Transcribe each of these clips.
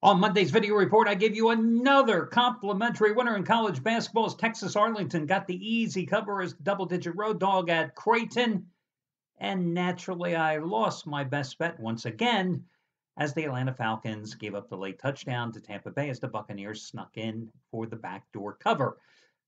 On Monday's video report, I give you another complimentary winner in college basketball as Texas Arlington got the easy cover as double-digit road dog at Creighton. And naturally, I lost my best bet once again as the Atlanta Falcons gave up the late touchdown to Tampa Bay as the Buccaneers snuck in for the backdoor cover.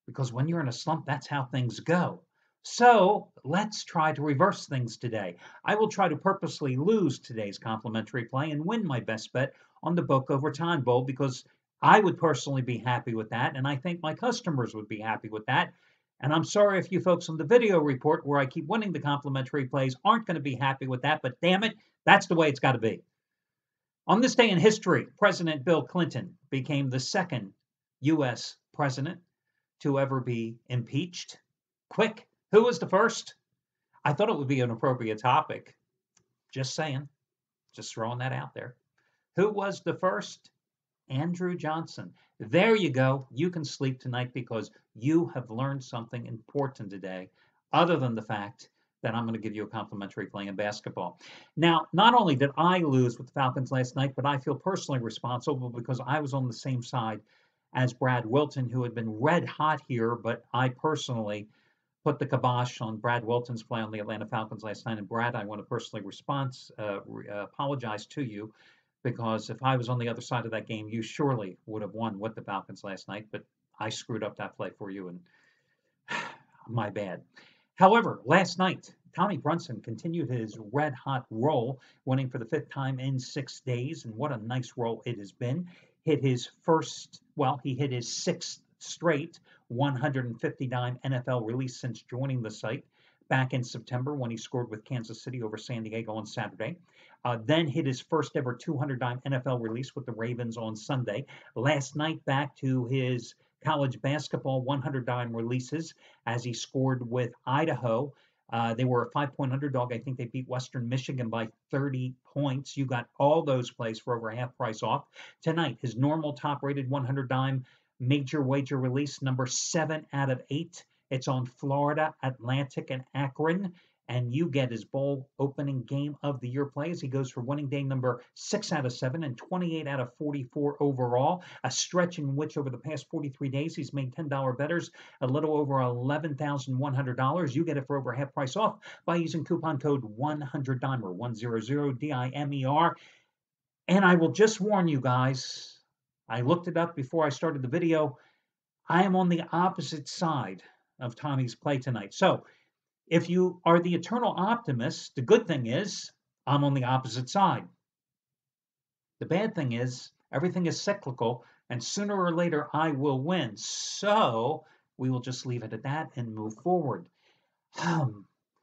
Because when you're in a slump, that's how things go. So let's try to reverse things today. I will try to purposely lose today's complimentary play and win my best bet on the Boca Raton Bowl because I would personally be happy with that, and I think my customers would be happy with that. And I'm sorry if you folks on the video report where I keep winning the complimentary plays aren't going to be happy with that, but damn it, that's the way it's got to be. On this day in history, President Bill Clinton became the second U.S. president to ever be impeached. Quick, who was the first? I thought it would be an appropriate topic. Just saying, just throwing that out there. Who was the first? Andrew Johnson. There you go. You can sleep tonight because you have learned something important today, other than the fact that I'm going to give you a complimentary play in basketball. Now, not only did I lose with the Falcons last night, but I feel personally responsible because I was on the same side as Brad Wilton, who had been red hot here, but I personally put the kibosh on Brad Wilton's play on the Atlanta Falcons last night. And Brad, I want to personally apologize to you because if I was on the other side of that game, you surely would have won with the Falcons last night, but I screwed up that play for you, and my bad. However, last night, Tommy Brunson continued his red-hot roll, winning for the fifth time in 6 days, and what a nice roll it has been. He hit his sixth straight 150-dime NFL release since joining the site back in September when he scored with Kansas City over San Diego on Saturday. Then hit his first ever 200-dime NFL release with the Ravens on Sunday. Last night, back to his college basketball 100-dime releases as he scored with Idaho. They were a 5-point underdog. I think they beat Western Michigan by 30 points. You got all those plays for over half price off. Tonight, his normal top-rated 100-dime major wager release, number 7 out of 8. It's on Florida, Atlantic, and Akron. And you get his bowl opening game of the year play as he goes for winning day number 6 out of 7 and 28 out of 44 overall. A stretch in which over the past 43 days he's made $10 bettors, a little over $11,100. You get it for over half price off by using coupon code 100DIMER, 100DIMER. And I will just warn you guys, I looked it up before I started the video. I am on the opposite side of Tommy's play tonight. So if you are the eternal optimist, the good thing is I'm on the opposite side. The bad thing is everything is cyclical, and sooner or later I will win. So we will just leave it at that and move forward.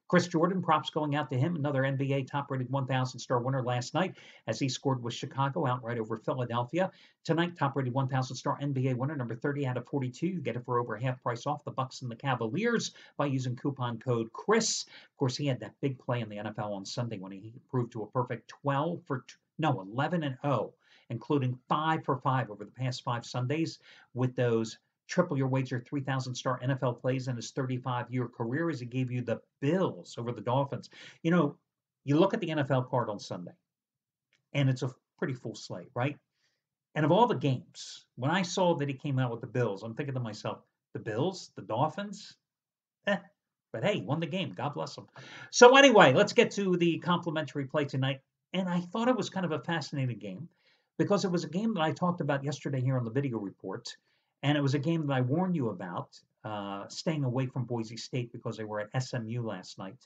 Chris Jordan, props going out to him, another NBA top-rated 1,000-star winner last night as he scored with Chicago outright over Philadelphia. Tonight, top-rated 1,000-star NBA winner, number 30 out of 42. You get it for over half price off the Bucks and the Cavaliers by using coupon code Chris. Of course, he had that big play in the NFL on Sunday when he improved to a perfect 11-0, including 5 for 5 over the past 5 Sundays with those triple your wager 3,000-star NFL plays in his 35-year career as he gave you the Bills over the Dolphins. You know, you look at the NFL card on Sunday, and it's a pretty full slate, right? And of all the games, when I saw that he came out with the Bills, I'm thinking to myself, the Bills, the Dolphins? But hey, won the game. God bless him. So anyway, let's get to the complimentary play tonight. And I thought it was kind of a fascinating game because it was a game that I talked about yesterday here on the video report. And it was a game that I warned you about, staying away from Boise State because they were at SMU last night.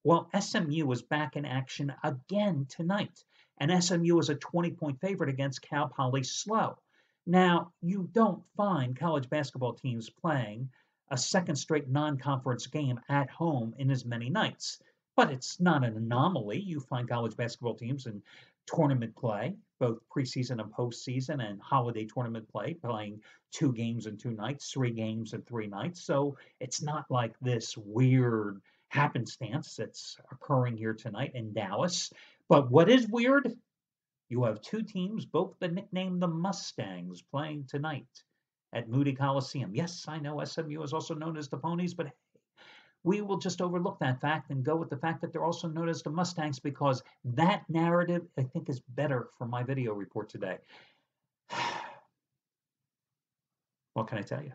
Well, SMU was back in action again tonight. And SMU is a 20-point favorite against Cal Poly SLO. Now, you don't find college basketball teams playing a second straight non-conference game at home in as many nights. But it's not an anomaly. You find college basketball teams in tournament play, both preseason and postseason, and holiday tournament play, playing 2 games in 2 nights, 3 games in 3 nights. So it's not like this weird happenstance that's occurring here tonight in Dallas. But what is weird? You have 2 teams, both the nickname the Mustangs, playing tonight at Moody Coliseum. Yes, I know SMU is also known as the Ponies, but we will just overlook that fact and go with the fact that they're also known as the Mustangs because that narrative, I think, is better for my video report today. What can I tell you?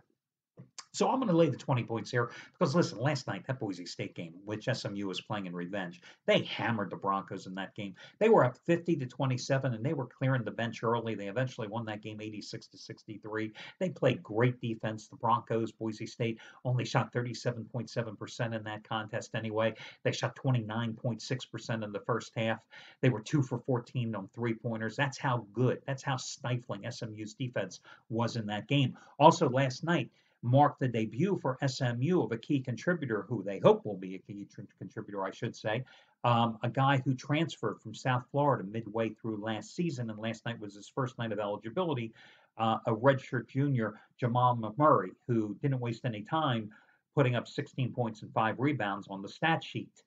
So I'm going to lay the 20 points here because, listen, last night, that Boise State game, which SMU was playing in revenge, they hammered the Broncos in that game. They were up 50-27, and they were clearing the bench early. They eventually won that game 86-63. They played great defense. The Broncos, Boise State, only shot 37.7% in that contest anyway. They shot 29.6% in the first half. They were 2 for 14 on three-pointers. That's how good, that's how stifling SMU's defense was in that game. Also, last night, marked the debut for SMU of a key contributor who they hope will be a key contributor, I should say. A guy who transferred from South Florida midway through last season, and last night was his first night of eligibility, a redshirt junior, Jamal McMurray, who didn't waste any time putting up 16 points and 5 rebounds on the stat sheet.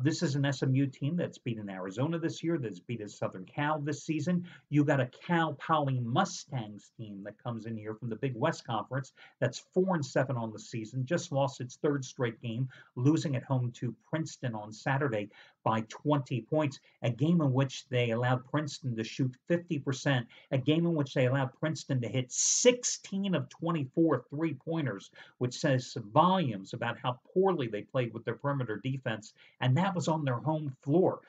This is an SMU team that's beaten Arizona this year, that's beaten Southern Cal this season. You got a Cal Poly Mustangs team that comes in here from the Big West Conference that's 4-7 on the season, just lost its third straight game, losing at home to Princeton on Saturday by 20 points, a game in which they allowed Princeton to shoot 50%, a game in which they allowed Princeton to hit 16 of 24 three-pointers, which says volumes about how poorly they played with their perimeter defense, and that was on their home floor.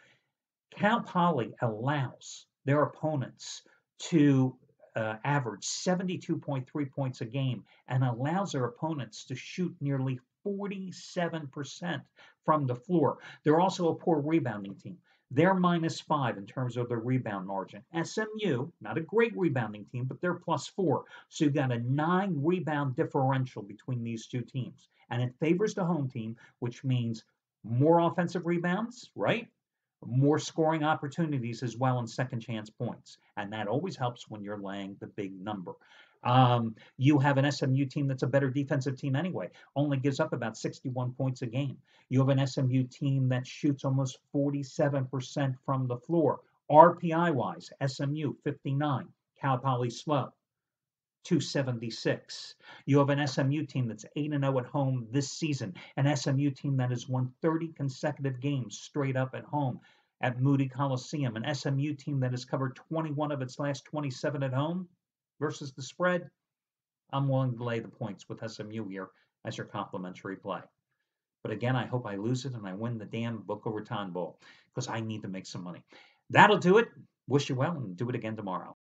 Cal Poly allows their opponents to average 72.3 points a game and allows their opponents to shoot nearly 47% from the floor. They're also a poor rebounding team. They're -5 in terms of their rebound margin. SMU, not a great rebounding team, but they're +4. So you've got a 9 rebound differential between these two teams. And it favors the home team, which means more offensive rebounds, right? More scoring opportunities as well and second chance points. And that always helps when you're laying the big number. You have an SMU team that's a better defensive team anyway, only gives up about 61 points a game. You have an SMU team that shoots almost 47% from the floor. RPI-wise, SMU 59, Cal Poly SLO 276. You have an SMU team that's 8-0 at home this season, an SMU team that has won 30 consecutive games straight up at home at Moody Coliseum, an SMU team that has covered 21 of its last 27 at home versus the spread. I'm willing to lay the points with SMU here as your complimentary play. But again, I hope I lose it and I win the damn Boca Raton Bowl because I need to make some money. That'll do it. Wish you well and do it again tomorrow.